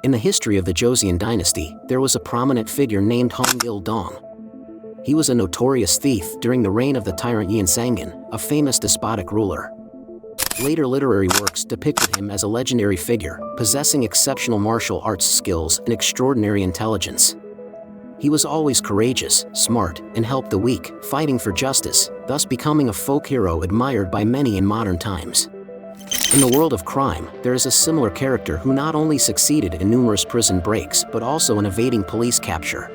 In the history of the Joseon dynasty, there was a prominent figure named Hong Il-dong. He was a notorious thief during the reign of the tyrant Sangin, a famous despotic ruler. Later literary works depicted him as a legendary figure, possessing exceptional martial arts skills and extraordinary intelligence. He was always courageous, smart, and helped the weak, fighting for justice, thus becoming a folk hero admired by many in modern times. In the world of crime, there is a similar character who not only succeeded in numerous prison breaks but also in evading police capture.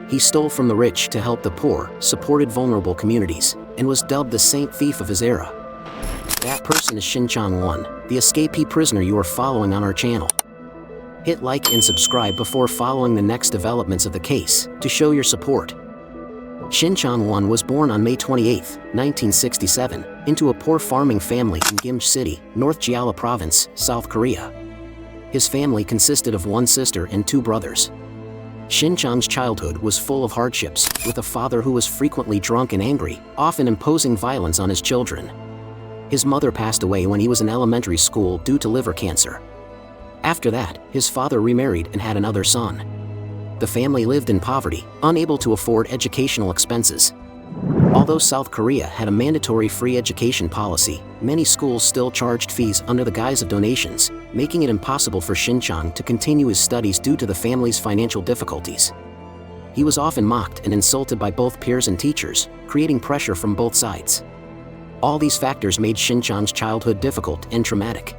He stole from the rich to help the poor, supported vulnerable communities, and was dubbed the Saint Thief of his era. That person is Shinchang Won, the escapee prisoner you are following on our channel. Hit like and subscribe before following the next developments of the case to show your support. Shinchang Won was born on May 28, 1967, into a poor farming family in Gimje City, North Jeolla Province, South Korea. His family consisted of one sister and two brothers. Shinchang's childhood was full of hardships, with a father who was frequently drunk and angry, often imposing violence on his children. His mother passed away when he was in elementary school due to liver cancer. After that, his father remarried and had another son. The family lived in poverty, unable to afford educational expenses. Although South Korea had a mandatory free education policy, many schools still charged fees under the guise of donations, making it impossible for Shinchang to continue his studies due to the family's financial difficulties. He was often mocked and insulted by both peers and teachers, creating pressure from both sides. All these factors made Shinchang's childhood difficult and traumatic.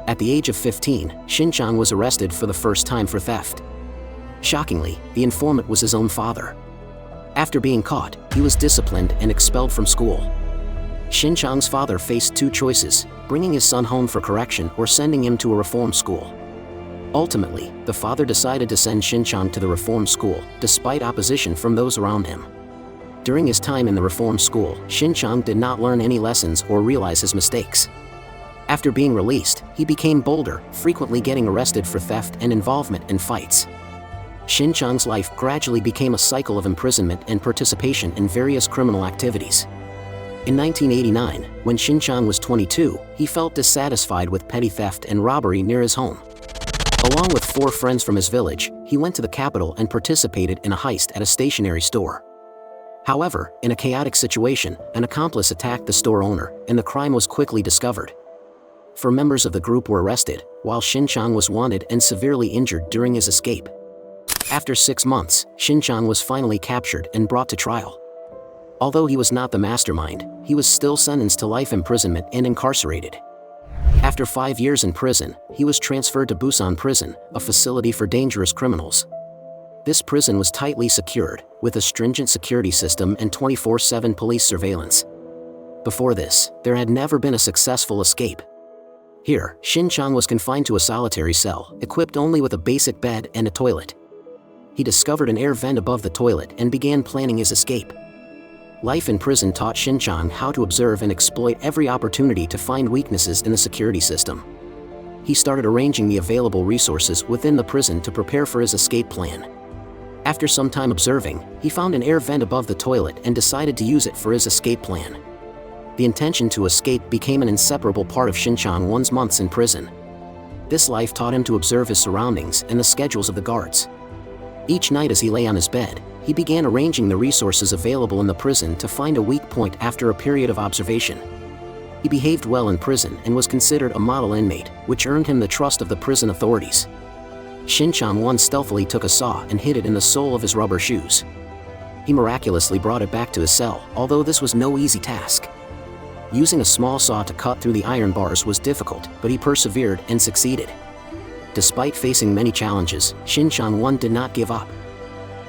At the age of 15, Shinchang was arrested for the first time for theft. Shockingly, the informant was his own father. After being caught, he was disciplined and expelled from school. Shinchang's father faced two choices: bringing his son home for correction or sending him to a reform school. Ultimately, the father decided to send Shinchang to the reform school, despite opposition from those around him. During his time in the reform school, Shinchang did not learn any lessons or realize his mistakes. After being released, he became bolder, frequently getting arrested for theft and involvement in fights. Shinchang's life gradually became a cycle of imprisonment and participation in various criminal activities. In 1989, when Shinchang was 22, he felt dissatisfied with petty theft and robbery near his home. Along with 4 friends from his village, he went to the capital and participated in a heist at a stationery store. However, in a chaotic situation, an accomplice attacked the store owner, and the crime was quickly discovered. 4 members of the group were arrested, while Shinchang was wanted and severely injured during his escape. After 6 months, Shinchang was finally captured and brought to trial. Although he was not the mastermind, he was still sentenced to life imprisonment and incarcerated. After 5 years in prison, he was transferred to Busan Prison, a facility for dangerous criminals. This prison was tightly secured, with a stringent security system and 24/7 police surveillance. Before this, there had never been a successful escape. Here, Shinchang was confined to a solitary cell, equipped only with a basic bed and a toilet. He discovered an air vent above the toilet and began planning his escape. Life in prison taught Shinchang how to observe and exploit every opportunity to find weaknesses in the security system. He started arranging the available resources within the prison to prepare for his escape plan. After some time observing, he found an air vent above the toilet and decided to use it for his escape plan. The intention to escape became an inseparable part of Shinchang Won's months in prison. This life taught him to observe his surroundings and the schedules of the guards. Each night as he lay on his bed, he began arranging the resources available in the prison to find a weak point after a period of observation. He behaved well in prison and was considered a model inmate, which earned him the trust of the prison authorities. Shinchang Won stealthily took a saw and hid it in the sole of his rubber shoes. He miraculously brought it back to his cell, although this was no easy task. Using a small saw to cut through the iron bars was difficult, but he persevered and succeeded. Despite facing many challenges, Shinchang Won did not give up.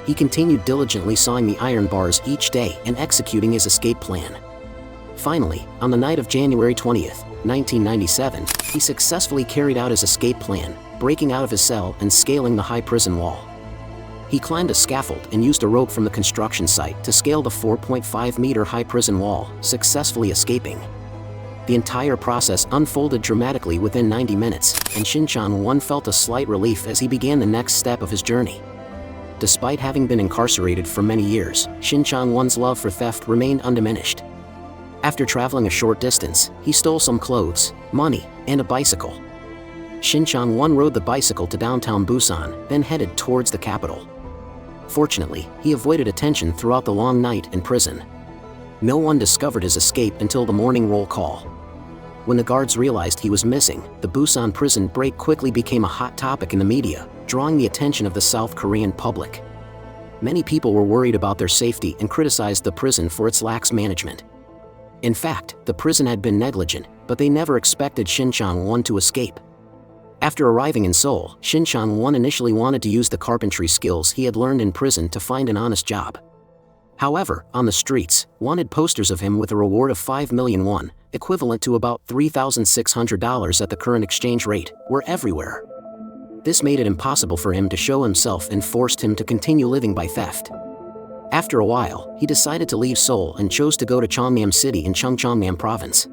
He continued diligently sawing the iron bars each day and executing his escape plan. Finally, on the night of January 20th, 1997, he successfully carried out his escape plan, breaking out of his cell and scaling the high prison wall. He climbed a scaffold and used a rope from the construction site to scale the 4.5-meter high prison wall, successfully escaping. The entire process unfolded dramatically within 90 minutes, and Shinchang Won felt a slight relief as he began the next step of his journey. Despite having been incarcerated for many years, Shinchang Won's love for theft remained undiminished. After traveling a short distance, he stole some clothes, money, and a bicycle. Shinchang Won rode the bicycle to downtown Busan, then headed towards the capital. Fortunately, he avoided attention throughout the long night in prison. No one discovered his escape until the morning roll call. When the guards realized he was missing, the Busan prison break quickly became a hot topic in the media, drawing the attention of the South Korean public. Many people were worried about their safety and criticized the prison for its lax management. In fact, the prison had been negligent, but they never expected Shinchang Won to escape. After arriving in Seoul, Shinchang Won initially wanted to use the carpentry skills he had learned in prison to find an honest job. However, on the streets, wanted posters of him with a reward of 5 million won, equivalent to about $3,600 at the current exchange rate, were everywhere. This made it impossible for him to show himself and forced him to continue living by theft. After a while, he decided to leave Seoul and chose to go to Cheongnam City in Cheongnam Province.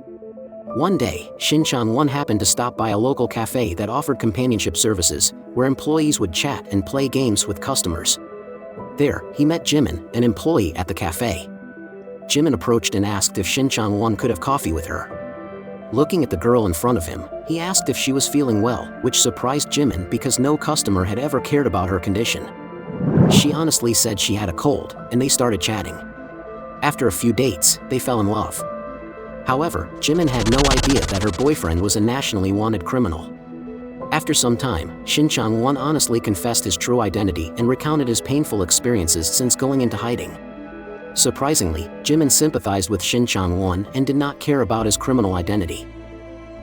One day, Shinchang Won happened to stop by a local cafe that offered companionship services, where employees would chat and play games with customers. There, he met Jimin, an employee at the cafe. Jimin approached and asked if Shinchang Won could have coffee with her. Looking at the girl in front of him, he asked if she was feeling well, which surprised Jimin because no customer had ever cared about her condition. She honestly said she had a cold, and they started chatting. After a few dates, they fell in love. However, Jimin had no idea that her boyfriend was a nationally wanted criminal. After some time, Shinchang Won honestly confessed his true identity and recounted his painful experiences since going into hiding. Surprisingly, Jimin sympathized with Shinchang Won and did not care about his criminal identity.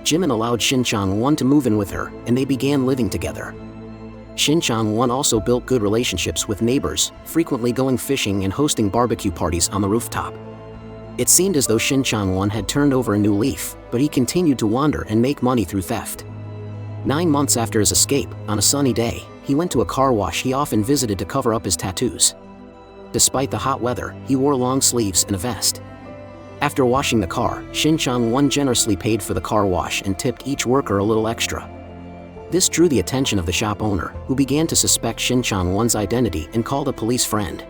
Jimin allowed Shinchang Won to move in with her, and they began living together. Shinchang Won also built good relationships with neighbors, frequently going fishing and hosting barbecue parties on the rooftop. It seemed as though Shinchang Won had turned over a new leaf, but he continued to wander and make money through theft. 9 months after his escape, on a sunny day, he went to a car wash he often visited to cover up his tattoos. Despite the hot weather, he wore long sleeves and a vest. After washing the car, Shinchang Won generously paid for the car wash and tipped each worker a little extra. This drew the attention of the shop owner, who began to suspect Shinchang Won's identity and called a police friend.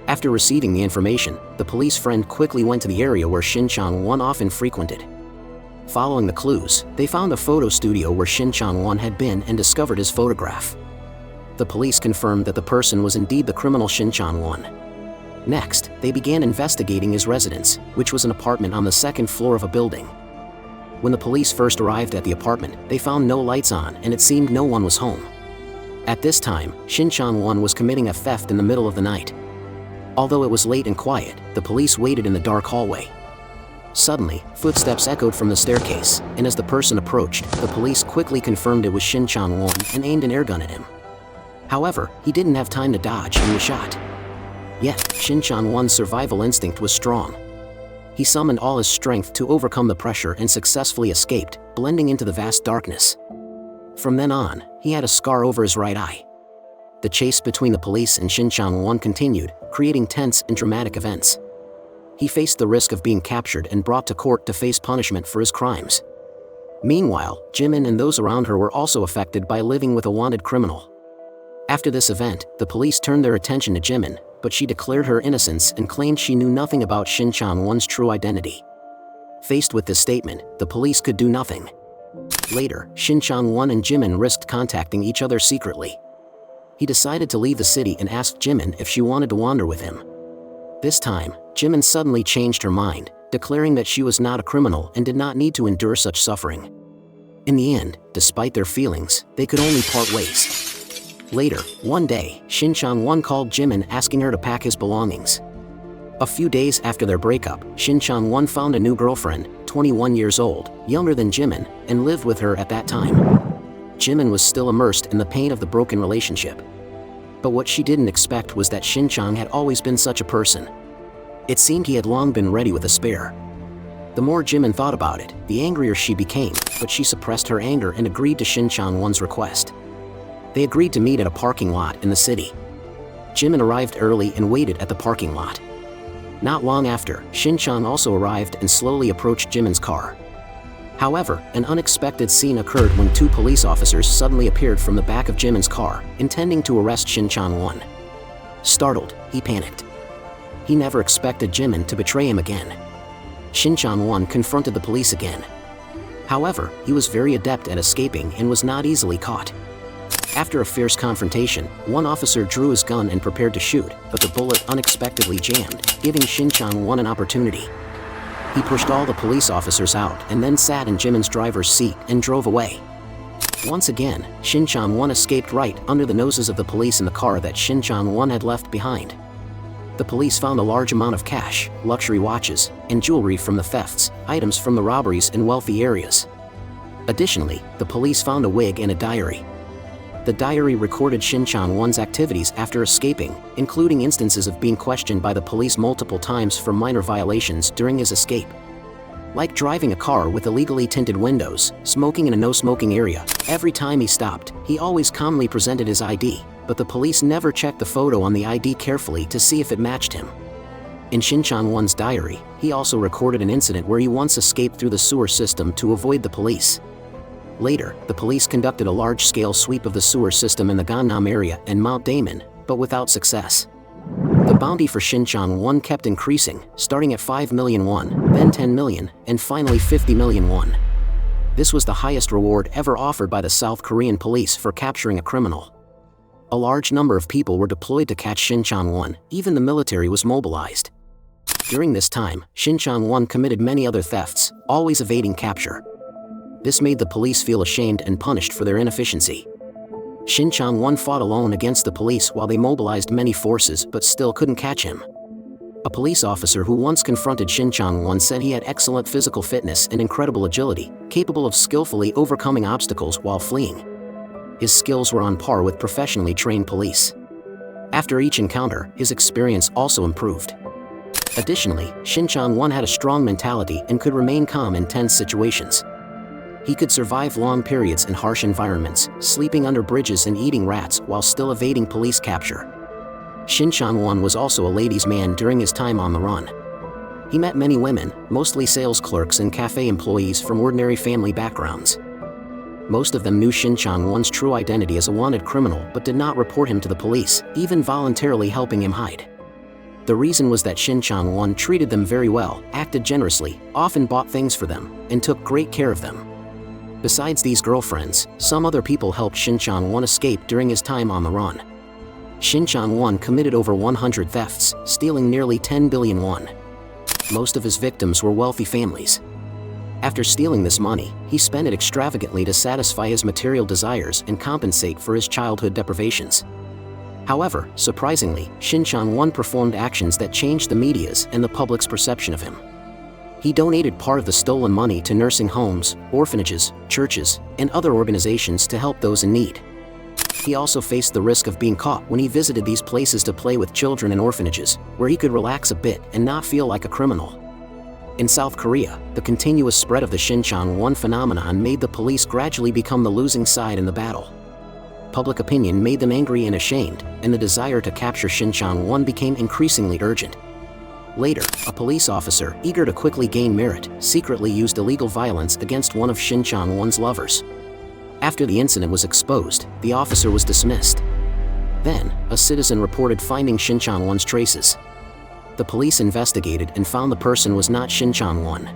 After receiving the information, the police friend quickly went to the area where Shinchang Won often frequented. Following the clues, they found a photo studio where Shinchang Won had been and discovered his photograph. The police confirmed that the person was indeed the criminal Shinchang Won. Next, they began investigating his residence, which was an apartment on the second floor of a building. When the police first arrived at the apartment, they found no lights on and it seemed no one was home. At this time, Shinchang Won was committing a theft in the middle of the night. Although it was late and quiet, the police waited in the dark hallway. Suddenly, footsteps echoed from the staircase, and as the person approached, the police quickly confirmed it was Shinchang Won and aimed an airgun at him. However, he didn't have time to dodge and was shot. Yet, Shinchang Won's survival instinct was strong. He summoned all his strength to overcome the pressure and successfully escaped, blending into the vast darkness. From then on, he had a scar over his right eye. The chase between the police and Shinchang Won continued, creating tense and dramatic events. He faced the risk of being captured and brought to court to face punishment for his crimes. Meanwhile, Jimin and those around her were also affected by living with a wanted criminal. After this event, the police turned their attention to Jimin, but she declared her innocence and claimed she knew nothing about Shinchang Won's true identity. Faced with this statement, the police could do nothing. Later, Shinchang Won and Jimin risked contacting each other secretly. He decided to leave the city and asked Jimin if she wanted to wander with him. This time, Jimin suddenly changed her mind, declaring that she was not a criminal and did not need to endure such suffering. In the end, despite their feelings, they could only part ways. Later, one day, Shinchang Won called Jimin asking her to pack his belongings. A few days after their breakup, Shinchang Won found a new girlfriend, 21 years old, younger than Jimin, and lived with her at that time. Jimin was still immersed in the pain of the broken relationship. But what she didn't expect was that Shinchang had always been such a person. It seemed he had long been ready with a spare. The more Jimin thought about it, the angrier she became, but she suppressed her anger and agreed to Shinchang Won's request. They agreed to meet at a parking lot in the city. Jimin arrived early and waited at the parking lot. Not long after, Shinchang also arrived and slowly approached Jimin's car. However, an unexpected scene occurred when 2 police officers suddenly appeared from the back of Jimin's car, intending to arrest Shinchang Won. Startled, he panicked. He never expected Jimin to betray him again. Shinchang Won confronted the police again. However, he was very adept at escaping and was not easily caught. After a fierce confrontation, one officer drew his gun and prepared to shoot, but the bullet unexpectedly jammed, giving Shinchang Won an opportunity. He pushed all the police officers out and then sat in Jimin's driver's seat and drove away. Once again, Shinchang Won escaped right under the noses of the police in the car that Shinchang Won had left behind. The police found a large amount of cash, luxury watches, and jewelry from the thefts, items from the robberies in wealthy areas. Additionally, the police found a wig and a diary. The diary recorded Shinchang Won's activities after escaping, including instances of being questioned by the police multiple times for minor violations during his escape. Like driving a car with illegally tinted windows, smoking in a no-smoking area, every time he stopped, he always calmly presented his ID, but the police never checked the photo on the ID carefully to see if it matched him. In Shinchang Won's diary, he also recorded an incident where he once escaped through the sewer system to avoid the police. Later, the police conducted a large-scale sweep of the sewer system in the Gangnam area and Mount Daemun, but without success. The bounty for Shinchang Won kept increasing, starting at 5 million won, then 10 million, and finally 50 million won. This was the highest reward ever offered by the South Korean police for capturing a criminal. A large number of people were deployed to catch Shinchang Won, even the military was mobilized. During this time, Shinchang Won committed many other thefts, always evading capture. This made the police feel ashamed and punished for their inefficiency. Shinchang Won fought alone against the police while they mobilized many forces but still couldn't catch him. A police officer who once confronted Shinchang Won said he had excellent physical fitness and incredible agility, capable of skillfully overcoming obstacles while fleeing. His skills were on par with professionally trained police. After each encounter, his experience also improved. Additionally, Shinchang Won had a strong mentality and could remain calm in tense situations. He could survive long periods in harsh environments, sleeping under bridges and eating rats while still evading police capture. Shinchang Won was also a ladies' man during his time on the run. He met many women, mostly sales clerks and cafe employees from ordinary family backgrounds. Most of them knew Shinchang Won's true identity as a wanted criminal but did not report him to the police, even voluntarily helping him hide. The reason was that Shinchang Won treated them very well, acted generously, often bought things for them, and took great care of them. Besides these girlfriends, some other people helped Shinchang Won escape during his time on the run. Shinchang Won committed over 100 thefts, stealing nearly 10 billion won. Most of his victims were wealthy families. After stealing this money, he spent it extravagantly to satisfy his material desires and compensate for his childhood deprivations. However, surprisingly, Shinchang Won performed actions that changed the media's and the public's perception of him. He donated part of the stolen money to nursing homes, orphanages, churches, and other organizations to help those in need. He also faced the risk of being caught when he visited these places to play with children in orphanages, where he could relax a bit and not feel like a criminal. In South Korea, the continuous spread of the Shinchang Won phenomenon made the police gradually become the losing side in the battle. Public opinion made them angry and ashamed, and the desire to capture Shinchang Won became increasingly urgent. Later, a police officer, eager to quickly gain merit, secretly used illegal violence against one of Shinchang Won's lovers. After the incident was exposed, the officer was dismissed. Then, a citizen reported finding Shinchang Won's traces. The police investigated and found the person was not Shinchang Won.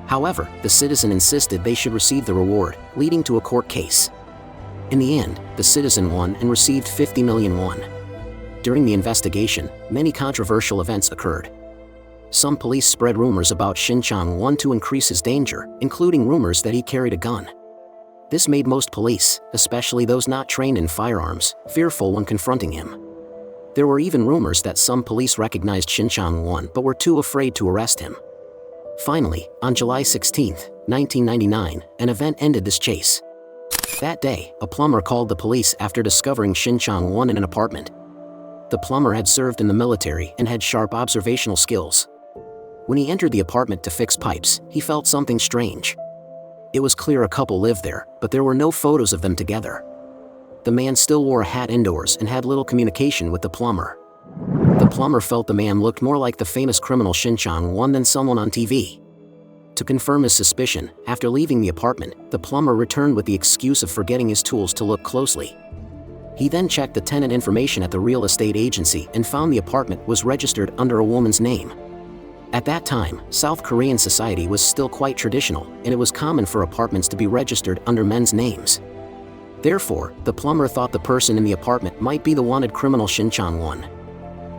However, the citizen insisted they should receive the reward, leading to a court case. In the end, the citizen won and received 50 million won. During the investigation, many controversial events occurred. Some police spread rumors about Shinchang Won to increase his danger, including rumors that he carried a gun. This made most police, especially those not trained in firearms, fearful when confronting him. There were even rumors that some police recognized Shinchang Won but were too afraid to arrest him. Finally, on July 16, 1999, an event ended this chase. That day, a plumber called the police after discovering Shinchang Won in an apartment. The plumber had served in the military and had sharp observational skills. When he entered the apartment to fix pipes, he felt something strange. It was clear a couple lived there, but there were no photos of them together. The man still wore a hat indoors and had little communication with the plumber. The plumber felt the man looked more like the famous criminal Shinchang Won than someone on TV. To confirm his suspicion, after leaving the apartment, the plumber returned with the excuse of forgetting his tools to look closely. He then checked the tenant information at the real estate agency and found the apartment was registered under a woman's name. At that time, South Korean society was still quite traditional, and it was common for apartments to be registered under men's names. Therefore, the plumber thought the person in the apartment might be the wanted criminal Shinchang Won.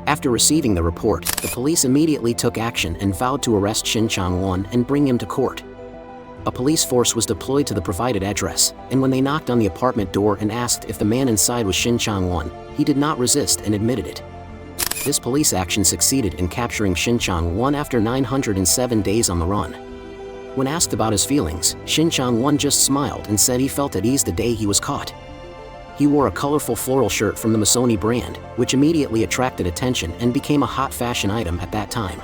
After receiving the report, the police immediately took action and vowed to arrest Shinchang Won and bring him to court. A police force was deployed to the provided address, and when they knocked on the apartment door and asked if the man inside was Shinchang Won, he did not resist and admitted it. This police action succeeded in capturing Shinchang Won after 907 days on the run. When asked about his feelings, Shinchang Won just smiled and said he felt at ease the day he was caught. He wore a colorful floral shirt from the Missoni brand, which immediately attracted attention and became a hot fashion item at that time.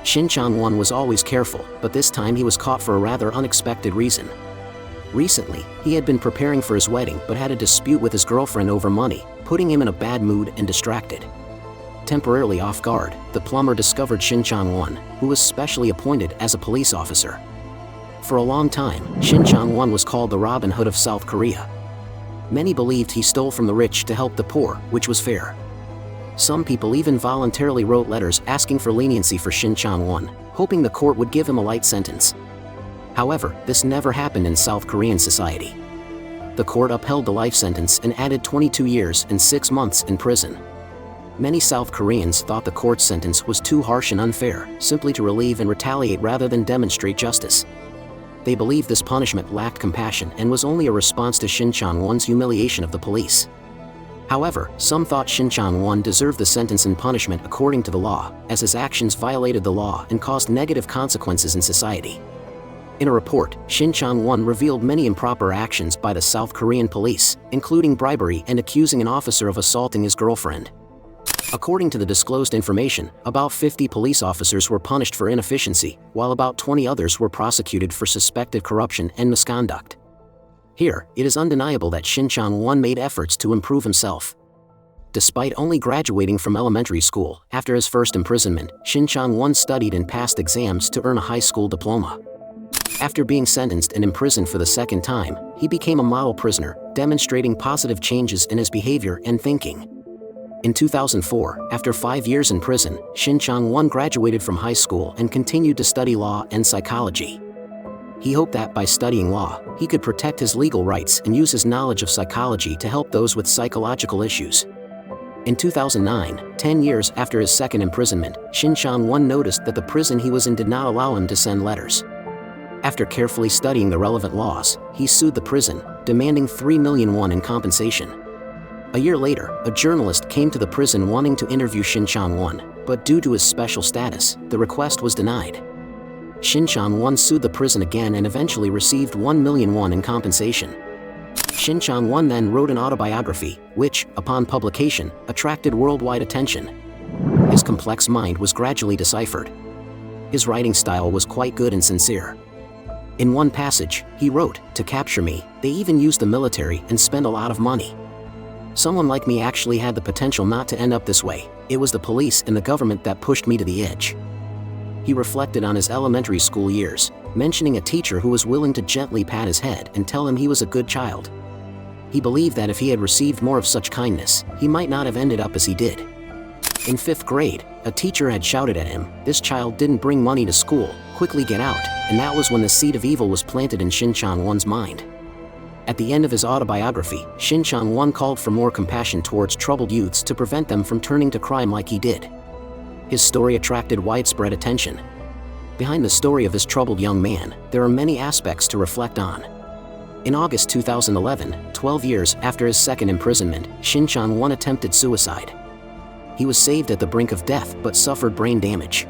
Shinchang Won was always careful, but this time he was caught for a rather unexpected reason. Recently, he had been preparing for his wedding but had a dispute with his girlfriend over money, putting him in a bad mood and distracted. Temporarily off guard, the plumber discovered Shinchang Won, who was specially appointed as a police officer. For a long time, Shinchang Won was called the Robin Hood of South Korea. Many believed he stole from the rich to help the poor, which was fair. Some people even voluntarily wrote letters asking for leniency for Shinchang Won, hoping the court would give him a light sentence. However, this never happened in South Korean society. The court upheld the life sentence and added 22 years and 6 months in prison. Many South Koreans thought the court's sentence was too harsh and unfair, simply to relieve and retaliate rather than demonstrate justice. They believed this punishment lacked compassion and was only a response to Shinchang Won's humiliation of the police. However, some thought Shinchang Won deserved the sentence and punishment according to the law, as his actions violated the law and caused negative consequences in society. In a report, Shinchang Won revealed many improper actions by the South Korean police, including bribery and accusing an officer of assaulting his girlfriend. According to the disclosed information, about 50 police officers were punished for inefficiency, while about 20 others were prosecuted for suspected corruption and misconduct. Here, it is undeniable that Shinchang Won made efforts to improve himself. Despite only graduating from elementary school, after his first imprisonment, Shinchang Won studied and passed exams to earn a high school diploma. After being sentenced and imprisoned for the second time, he became a model prisoner, demonstrating positive changes in his behavior and thinking. In 2004, after 5 years in prison, Shinchang Won graduated from high school and continued to study law and psychology. He hoped that by studying law, he could protect his legal rights and use his knowledge of psychology to help those with psychological issues. In 2009, 10 years after his second imprisonment, Shinchang Won noticed that the prison he was in did not allow him to send letters. After carefully studying the relevant laws, he sued the prison, demanding 3 million won in compensation. A year later, a journalist came to the prison wanting to interview Shinchang Won, but due to his special status, the request was denied. Shinchang Won sued the prison again and eventually received 1 million won in compensation. Shinchang Won then wrote an autobiography, which, upon publication, attracted worldwide attention. His complex mind was gradually deciphered. His writing style was quite good and sincere. In one passage, he wrote, "To capture me, they even used the military and spent a lot of money. Someone like me actually had the potential not to end up this way. It was the police and the government that pushed me to the edge." He reflected on his elementary school years, mentioning a teacher who was willing to gently pat his head and tell him he was a good child. He believed that if he had received more of such kindness, he might not have ended up as he did. In 5th grade, a teacher had shouted at him, "This child didn't bring money to school, quickly get out," and that was when the seed of evil was planted in Shinchang Won's mind. At the end of his autobiography, Shinchang Won called for more compassion towards troubled youths to prevent them from turning to crime like he did. His story attracted widespread attention. Behind the story of this troubled young man, there are many aspects to reflect on. In August 2011, 12 years after his second imprisonment, Shinchang Won attempted suicide. He was saved at the brink of death but suffered brain damage.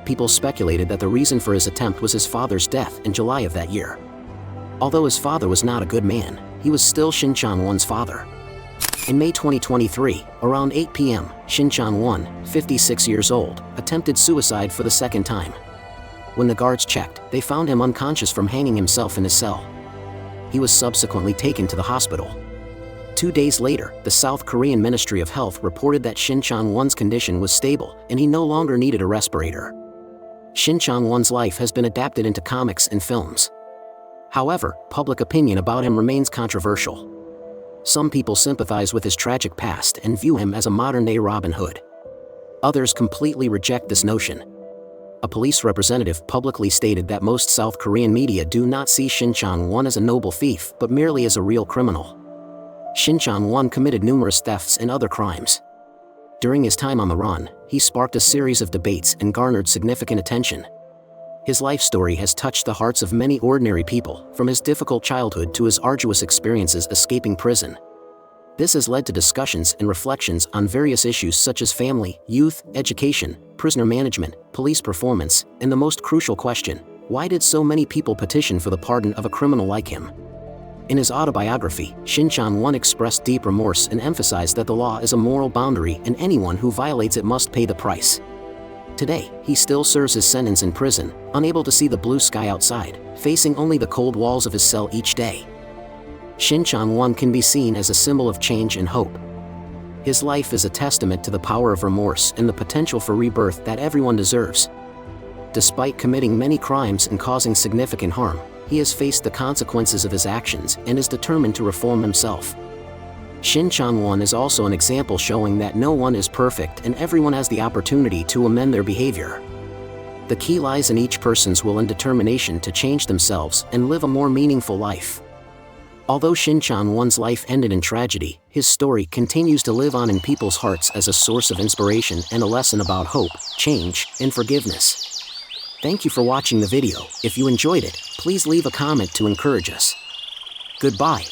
People speculated that the reason for his attempt was his father's death in July of that year. Although his father was not a good man, he was still Shinchang Won's father. In May 2023, around 8 p.m., Shinchang Won, 56 years old, attempted suicide for the second time. When the guards checked, they found him unconscious from hanging himself in his cell. He was subsequently taken to the hospital. 2 days later, the South Korean Ministry of Health reported that Shinchang Won's condition was stable and he no longer needed a respirator. Shinchang Won's life has been adapted into comics and films. However, public opinion about him remains controversial. Some people sympathize with his tragic past and view him as a modern-day Robin Hood. Others completely reject this notion. A police representative publicly stated that most South Korean media do not see Shinchang Won as a noble thief but merely as a real criminal. Shinchang Won committed numerous thefts and other crimes. During his time on the run, he sparked a series of debates and garnered significant attention. His life story has touched the hearts of many ordinary people, from his difficult childhood to his arduous experiences escaping prison. This has led to discussions and reflections on various issues such as family, youth, education, prisoner management, police performance, and the most crucial question: why did so many people petition for the pardon of a criminal like him? In his autobiography, Shinchang Won expressed deep remorse and emphasized that the law is a moral boundary and anyone who violates it must pay the price. Today, he still serves his sentence in prison, unable to see the blue sky outside, facing only the cold walls of his cell each day. Shinchang Won can be seen as a symbol of change and hope. His life is a testament to the power of remorse and the potential for rebirth that everyone deserves. Despite committing many crimes and causing significant harm, he has faced the consequences of his actions and is determined to reform himself. Shinchang Won is also an example showing that no one is perfect and everyone has the opportunity to amend their behavior. The key lies in each person's will and determination to change themselves and live a more meaningful life. Although Shinchang Won's life ended in tragedy, his story continues to live on in people's hearts as a source of inspiration and a lesson about hope, change, and forgiveness. Thank you for watching the video. If you enjoyed it, please leave a comment to encourage us. Goodbye.